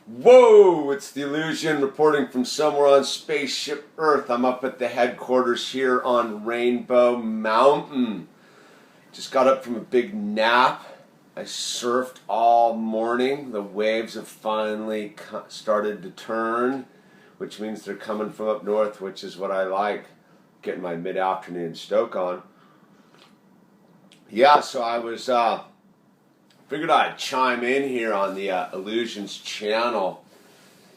Whoa, it's the Illusion reporting from somewhere on Spaceship Earth. I'm up at the headquarters here on Rainbow Mountain. Just got up from a big nap. I surfed all morning. The waves have finally started to turn, which means they're coming from up north, which is what I like. Getting my mid-afternoon stoke on. Yeah, so I was figured I'd chime in here on the Illusions channel.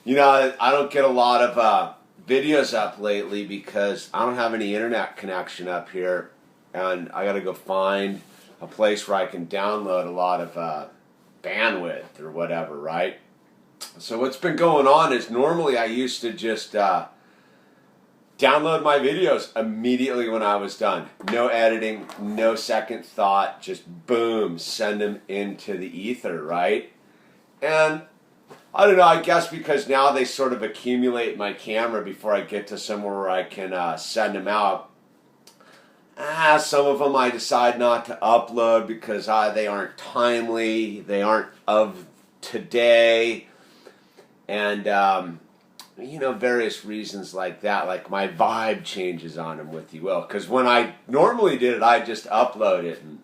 You know, I don't get a lot of videos up lately because I don't have any internet connection up here, and I got to go find a place where I can download a lot of bandwidth or whatever, right? So what's been going on is normally I used to just download my videos immediately when I was done. No editing, no second thought, just boom, send them into the ether, right? And I don't know, I guess because now they sort of accumulate my camera before I get to somewhere where I can send them out. Some of them I decide not to upload because they aren't timely, they aren't of today, and you know, various reasons like that, like my vibe changes on them, if you will. Because when I normally did it, I just upload it, and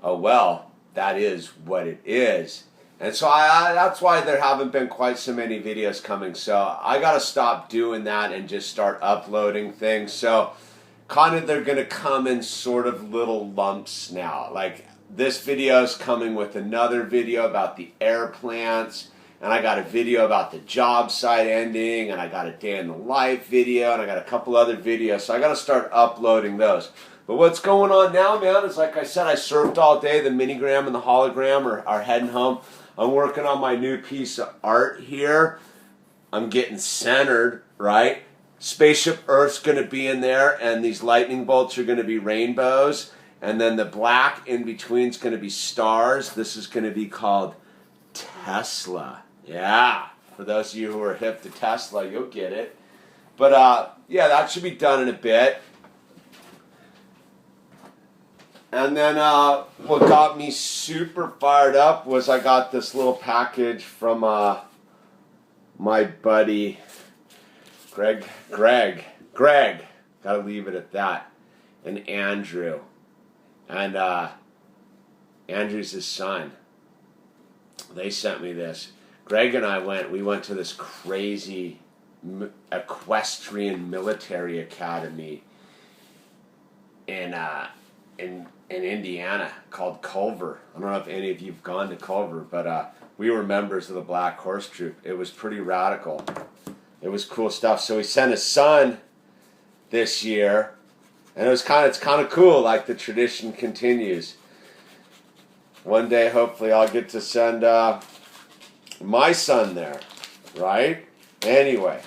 oh well, that is what it is. And so that's why there haven't been quite so many videos coming. So I got to stop doing that and just start uploading things. So kind of they're going to come in sort of little lumps now. Like this video is coming with another video about the air plants. And I got a video about the job site ending, and I got a day in the life video, and I got a couple other videos, so I got to start uploading those. But what's going on now, man, is like I said, I surfed all day. The minigram and the hologram are heading home. I'm working on my new piece of art here. I'm getting centered, right? Spaceship Earth's going to be in there, and these lightning bolts are going to be rainbows, and then the black in between is going to be stars. This is going to be called Tesla. Yeah, for those of you who are hip to Tesla, you'll get it. But yeah, that should be done in a bit. And then what got me super fired up was I got this little package from my buddy Greg, gotta leave it at that, and Andrew. And Andrew's his son. They sent me this. Greg and I went to this crazy equestrian military academy in Indiana called Culver. I don't know if any of you've gone to Culver, but we were members of the Black Horse Troop. It was pretty radical. It was cool stuff. So he sent his son this year, and it's kind of cool. Like the tradition continues. One day, hopefully, I'll get to send my son there, right? Anyway,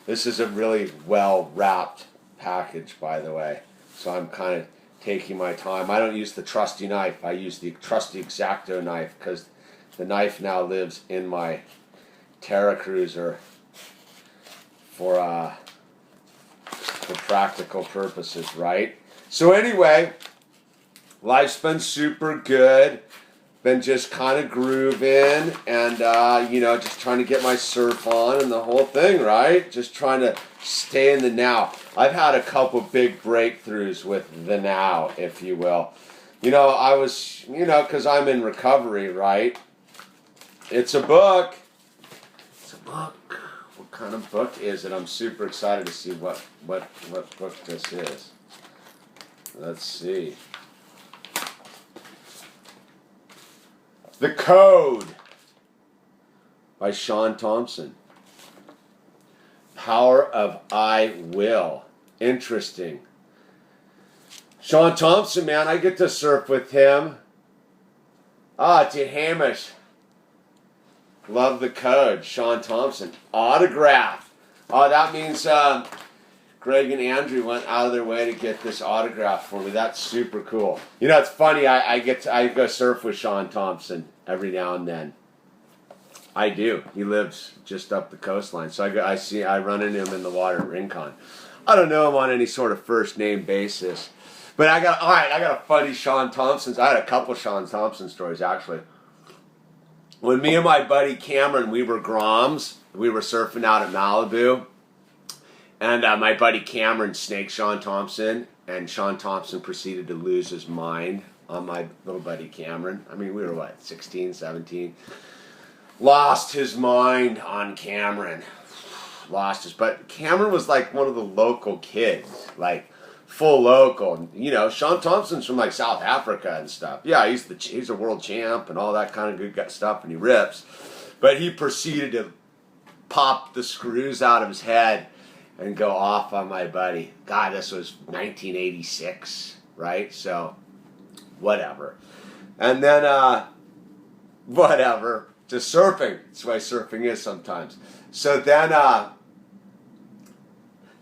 this is a really well-wrapped package, by the way. So I'm kind of taking my time. I don't use the trusty knife. I use the trusty X-Acto knife because the knife now lives in my Terra Cruiser for practical purposes, right? So anyway, life's been super good. Been just kind of grooving and, you know, just trying to get my surf on and the whole thing, right? Just trying to stay in the now. I've had a couple big breakthroughs with the now, if you will. You know, I was, you know, because I'm in recovery, right? It's a book. It's a book. What kind of book is it? I'm super excited to see what book this is. Let's see. The Code by Sean Thompson. Power of I Will. Interesting. Sean Thompson, man, I get to surf with him. To Hamish. Love The Code. Sean Thompson. Autograph. That means Greg and Andrew went out of their way to get this autograph for me. That's super cool. You know, it's funny. I go surf with Sean Thompson every now and then. I do. He lives just up the coastline, so I run into him in the water at Rincon. I don't know him on any sort of first name basis, but I got a funny Sean Thompson. I had a couple Sean Thompson stories actually. when me and my buddy Cameron, we were Groms, we were surfing out at Malibu, and my buddy Cameron snaked Sean Thompson, and Sean Thompson proceeded to lose his mind on my little buddy Cameron. I mean, we were, 16, 17? Lost his mind on Cameron. But Cameron was like one of the local kids, like full local. You know, Sean Thompson's from like South Africa and stuff. Yeah, he's a world champ and all that kind of good stuff, and he rips. But he proceeded to pop the screws out of his head and go off on my buddy. God, this was 1986, right? So, whatever. And then, whatever. Just surfing. That's the way surfing is sometimes. So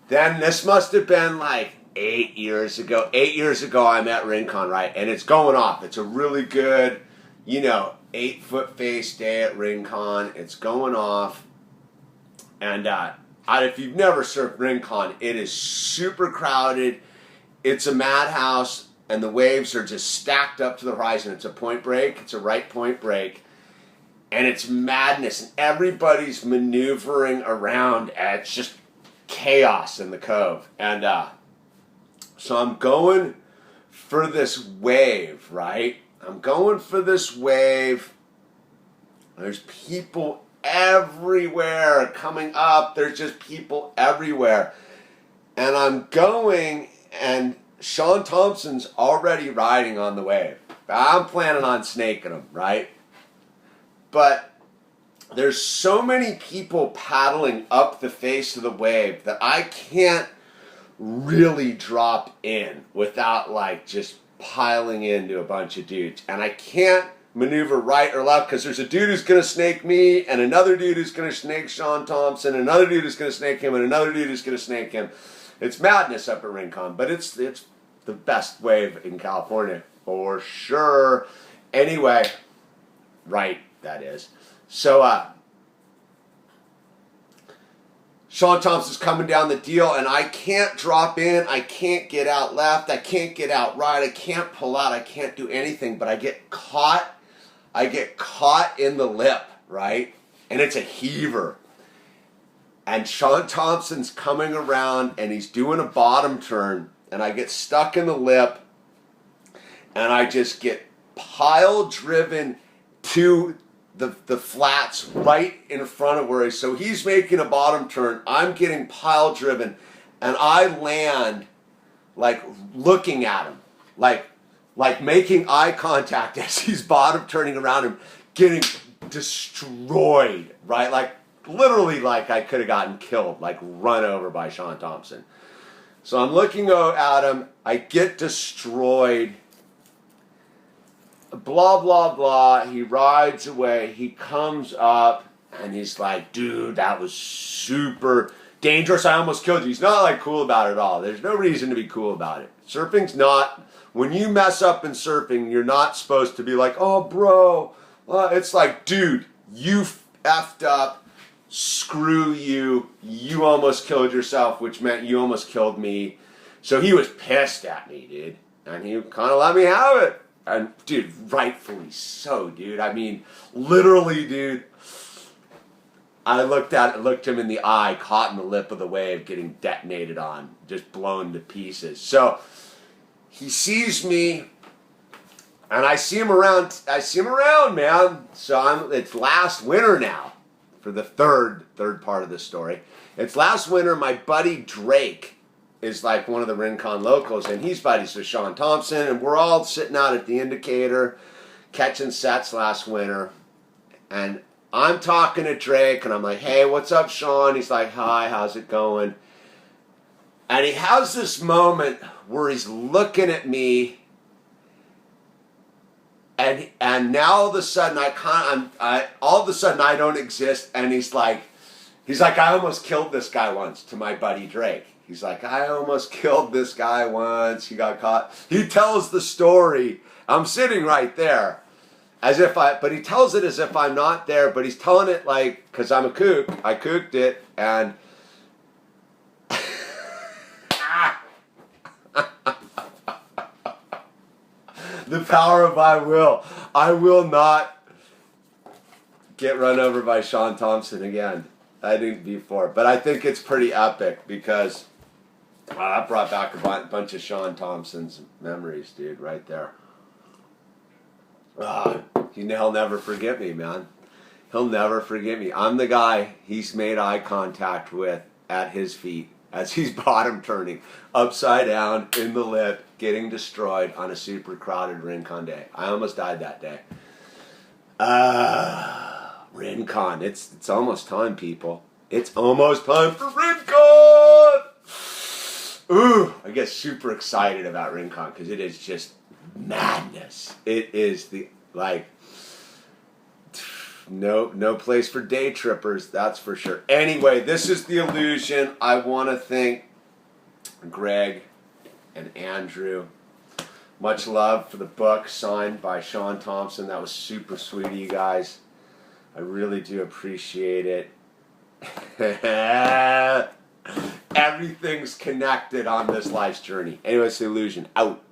then this must have been like 8 years ago. 8 years ago, I'm at Rincon, right? And it's going off. It's a really good, 8-foot face day at Rincon. It's going off. And if you've never surfed Rincon, it is super crowded. It's a madhouse, and the waves are just stacked up to the horizon. It's a point break. It's a right point break. And it's madness, and everybody's maneuvering around. And it's just chaos in the cove. And so I'm going for this wave, right? I'm going for this wave. There's people everywhere coming up. There's just people everywhere. And I'm going, and Sean Thompson's already riding on the wave. I'm planning on snaking him, right? But there's so many people paddling up the face of the wave that I can't really drop in without just piling into a bunch of dudes. And I can't maneuver right or left because there's a dude who's going to snake me and another dude who's going to snake Sean Thompson, another dude who's going to snake him, and another dude who's going to snake him. It's madness up at Rincon, but it's the best wave in California for sure. Anyway, right. That is. So, Sean Thompson's coming down the deal, and I can't drop in. I can't get out left. I can't get out right. I can't pull out. I can't do anything, but I get caught. I get caught in the lip, right? And it's a heaver. And Sean Thompson's coming around, and he's doing a bottom turn, and I get stuck in the lip, and I just get pile driven to the flats right in front of where so he's making a bottom turn, I'm getting pile driven, and I land looking at him, like making eye contact as he's bottom turning around him, getting destroyed, right? Literally I could have gotten killed, run over by Sean Thompson. So I'm looking at him, I get destroyed. Blah, blah, blah. He rides away. He comes up, and he's like, dude, that was super dangerous. I almost killed you. He's not, cool about it at all. There's no reason to be cool about it. Surfing's not... When you mess up in surfing, you're not supposed to be like, oh, bro. It's like, dude, you effed up. Screw you. You almost killed yourself, which meant you almost killed me. So he was pissed at me, dude. And he kind of let me have it. And, dude, rightfully so, dude. I mean, literally, dude, I looked him in the eye, caught in the lip of the wave, getting detonated on, just blown to pieces. So, he sees me, and I see him around, man. So, it's last winter now, for the third part of this story. It's last winter, my buddy Drake is one of the Rincon locals, and he's buddies with Sean Thompson, and we're all sitting out at the Indicator catching sets last winter, and I'm talking to Drake, and I'm like, hey, what's up, Sean? He's like, hi, how's it going? And he has this moment where he's looking at me, and now all of a sudden I don't exist, and he's like, I almost killed this guy once, to my buddy Drake. He's like, I almost killed this guy once. He got caught. He tells the story. I'm sitting right there. But he tells it as if I'm not there, but he's telling it because I'm a kook. I kooked it, and the power of I will. I will not get run over by Sean Thompson again. I didn't before, but I think it's pretty epic because that brought back a bunch of Sean Thompson's memories, dude, right there. He'll never forget me, man. He'll never forget me. I'm the guy he's made eye contact with at his feet as he's bottom turning, upside down, in the lip, getting destroyed on a super crowded Rincon day. I almost died that day. Rincon. It's almost time, people. It's almost time for Rincon! Ooh, I get super excited about Rincon because it is just madness. It is no place for day trippers, that's for sure. Anyway, this is The Illusion. I want to thank Greg and Andrew. Much love for the book signed by Sean Thompson. That was super sweet of you guys. I really do appreciate it. Everything's connected on this life's journey. Anyway, it's The Illusion. Out.